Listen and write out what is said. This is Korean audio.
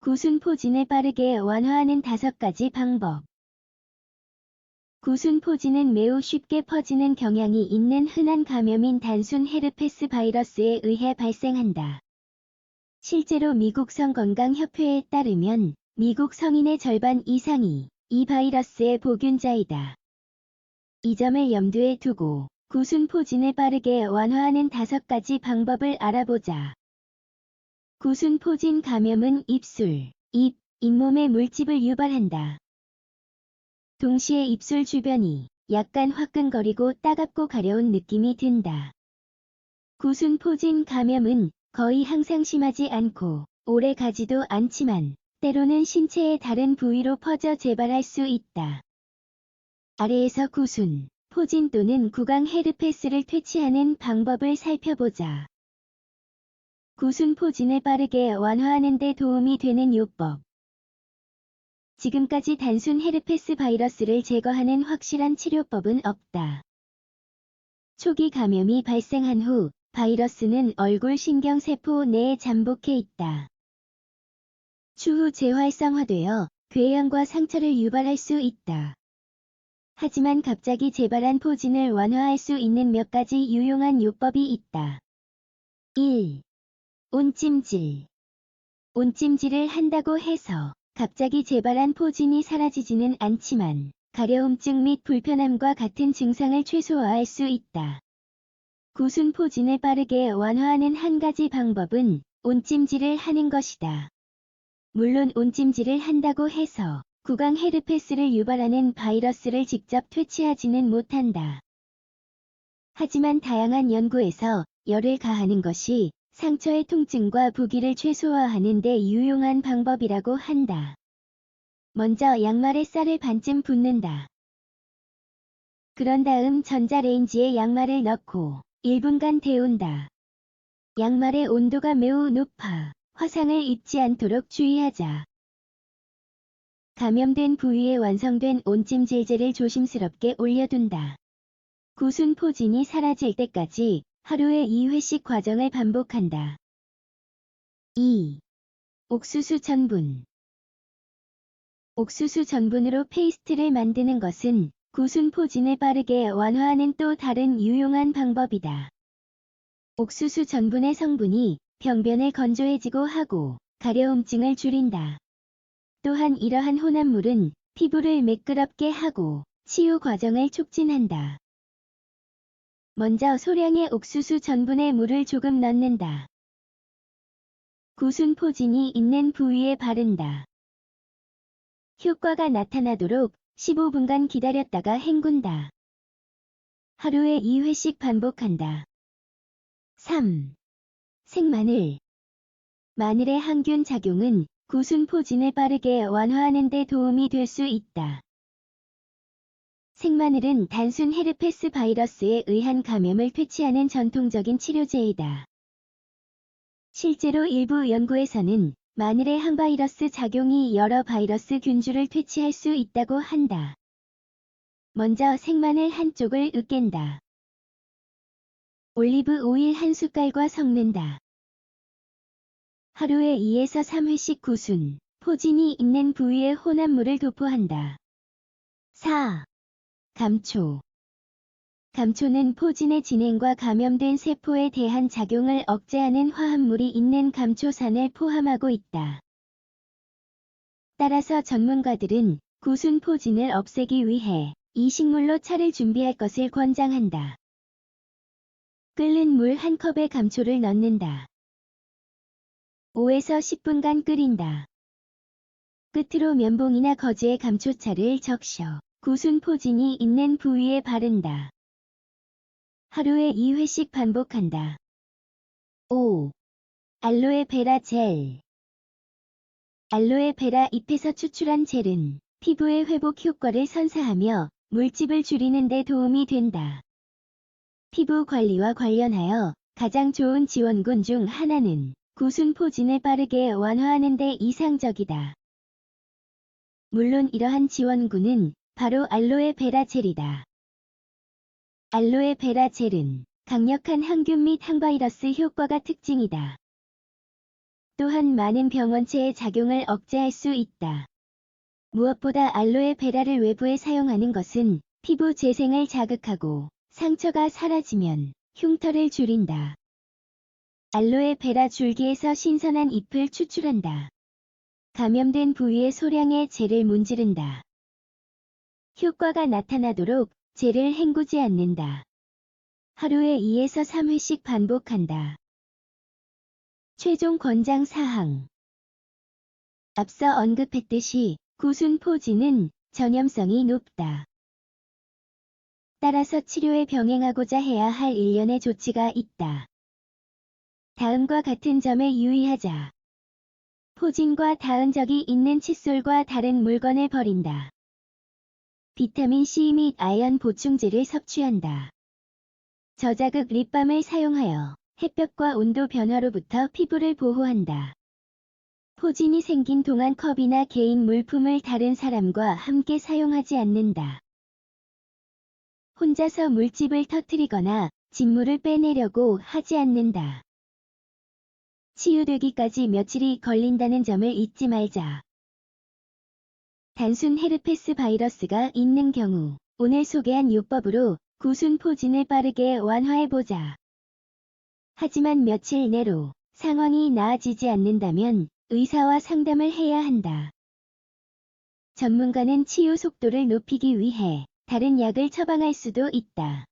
구순포진을 빠르게 완화하는 5가지 방법. 구순포진은 매우 쉽게 퍼지는 경향이 있는 흔한 감염인 단순 헤르페스 바이러스에 의해 발생한다. 실제로 미국 성건강협회에 따르면 미국 성인의 절반 이상이 이 바이러스의 보균자이다. 이 점을 염두에 두고 구순포진을 빠르게 완화하는 5가지 방법을 알아보자. 구순포진 감염은 입술, 입, 잇몸에 물집을 유발한다. 동시에 입술 주변이 약간 화끈거리고 따갑고 가려운 느낌이 든다. 구순포진 감염은 거의 항상 심하지 않고 오래 가지도 않지만 때로는 신체의 다른 부위로 퍼져 재발할 수 있다. 아래에서 구순, 포진 또는 구강 헤르페스를 퇴치하는 방법을 살펴보자. 구순포진을 빠르게 완화하는 데 도움이 되는 요법. 지금까지 단순 헤르페스 바이러스를 제거하는 확실한 치료법은 없다. 초기 감염이 발생한 후 바이러스는 얼굴 신경세포 내에 잠복해 있다. 추후 재활성화되어 궤양과 상처를 유발할 수 있다. 하지만 갑자기 재발한 포진을 완화할 수 있는 몇 가지 유용한 요법이 있다. 1. 온찜질. 온찜질을 한다고 해서 갑자기 재발한 포진이 사라지지는 않지만 가려움증 및 불편함과 같은 증상을 최소화할 수 있다. 구순포진을 빠르게 완화하는 한 가지 방법은 온찜질을 하는 것이다. 물론 온찜질을 한다고 해서 구강 헤르페스를 유발하는 바이러스를 직접 퇴치하지는 못한다. 하지만 다양한 연구에서 열을 가하는 것이 상처의 통증과 부기를 최소화하는 데 유용한 방법이라고 한다. 먼저 양말에 쌀을 반쯤 붓는다. 그런 다음 전자레인지에 양말을 넣고 1분간 데운다. 양말의 온도가 매우 높아 화상을 입지 않도록 주의하자. 감염된 부위에 완성된 온찜질제를 조심스럽게 올려둔다. 구순포진이 사라질 때까지 하루에 2회씩 과정을 반복한다. 2. 옥수수 전분. 옥수수 전분으로 페이스트를 만드는 것은 구순포진을 빠르게 완화하는 또 다른 유용한 방법이다. 옥수수 전분의 성분이 병변을 건조해지고 하고 가려움증을 줄인다. 또한 이러한 혼합물은 피부를 매끄럽게 하고 치유 과정을 촉진한다. 먼저 소량의 옥수수 전분에 물을 조금 넣는다. 구순포진이 있는 부위에 바른다. 효과가 나타나도록 15분간 기다렸다가 헹군다. 하루에 2회씩 반복한다. 3. 생마늘. 마늘의 항균 작용은 구순포진을 빠르게 완화하는 데 도움이 될 수 있다. 생마늘은 단순 헤르페스 바이러스에 의한 감염을 퇴치하는 전통적인 치료제이다. 실제로 일부 연구에서는 마늘의 항바이러스 작용이 여러 바이러스 균주를 퇴치할 수 있다고 한다. 먼저 생마늘 한쪽을 으깬다. 올리브 오일 한 숟갈과 섞는다. 하루에 2에서 3회씩 구순, 포진이 있는 부위에 혼합물을 도포한다. 4. 감초. 감초는 포진의 진행과 감염된 세포에 대한 작용을 억제하는 화합물이 있는 감초산을 포함하고 있다. 따라서 전문가들은 구순포진을 없애기 위해 이 식물로 차를 준비할 것을 권장한다. 끓는 물 한 컵에 감초를 넣는다. 5에서 10분간 끓인다. 끝으로 면봉이나 거즈에 감초차를 적셔 구순포진이 있는 부위에 바른다. 하루에 2회씩 반복한다. 5. 알로에베라 젤. 알로에베라 잎에서 추출한 젤은 피부의 회복 효과를 선사하며 물집을 줄이는 데 도움이 된다. 피부 관리와 관련하여 가장 좋은 지원군 중 하나는 구순포진을 빠르게 완화하는 데 이상적이다. 물론 이러한 지원군은 바로 알로에베라 젤이다. 알로에베라 젤은 강력한 항균 및 항바이러스 효과가 특징이다. 또한 많은 병원체의 작용을 억제할 수 있다. 무엇보다 알로에 베라를 외부에 사용하는 것은 피부 재생을 자극하고 상처가 사라지면 흉터를 줄인다. 알로에 베라 줄기에서 신선한 잎을 추출한다. 감염된 부위에 소량의 젤을 문지른다. 효과가 나타나도록 젤을 헹구지 않는다. 하루에 2에서 3회씩 반복한다. 최종 권장 사항. 앞서 언급했듯이 구순 포진은 전염성이 높다. 따라서 치료에 병행하고자 해야 할 일련의 조치가 있다. 다음과 같은 점에 유의하자. 포진과 닿은 적이 있는 칫솔과 다른 물건을 버린다. 비타민C 및 아연 보충제를 섭취한다. 저자극 립밤을 사용하여 햇볕과 온도 변화로부터 피부를 보호한다. 포진이 생긴 동안 컵이나 개인 물품을 다른 사람과 함께 사용하지 않는다. 혼자서 물집을 터뜨리거나 진물을 빼내려고 하지 않는다. 치유되기까지 며칠이 걸린다는 점을 잊지 말자. 단순 헤르페스 바이러스가 있는 경우 오늘 소개한 요법으로 구순 포진을 빠르게 완화해보자. 하지만 며칠 내로 상황이 나아지지 않는다면 의사와 상담을 해야 한다. 전문가는 치유 속도를 높이기 위해 다른 약을 처방할 수도 있다.